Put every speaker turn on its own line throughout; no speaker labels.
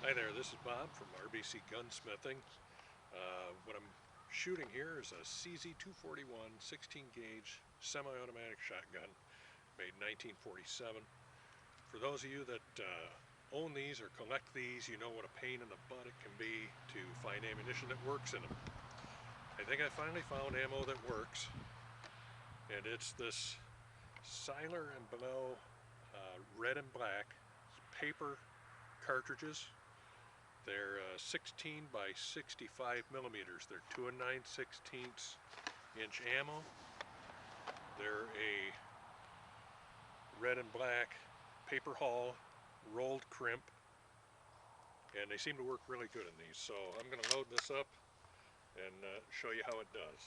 Hi there, this is Bob from RBC Gunsmithing. What I'm shooting here is a CZ241 16 gauge semi-automatic shotgun made in 1947. For those of you that own these or collect these, you know what a pain in the butt it can be to find ammunition that works in them. I think I finally found ammo that works, and it's this Sellier Bellot red and black paper cartridges. They're 16 by 65 millimeters. They're 2 9/16 inch ammo. They're a red and black paper hull, rolled crimp, and they seem to work really good in these. So I'm going to load this up and show you how it does.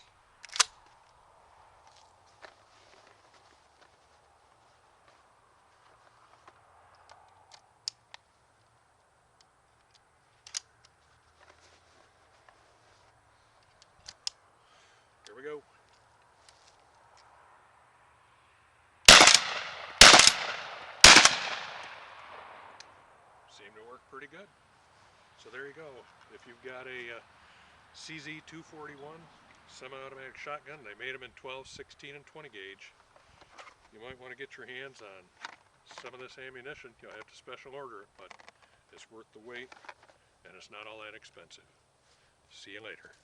Here we go. Seem to work pretty good. So there you go. If you've got a CZ241 semi-automatic shotgun, they made them in 12, 16, and 20 gauge. You might want to get your hands on some of this ammunition. You'll have to special order it, but it's worth the wait, and it's not all that expensive. See you later.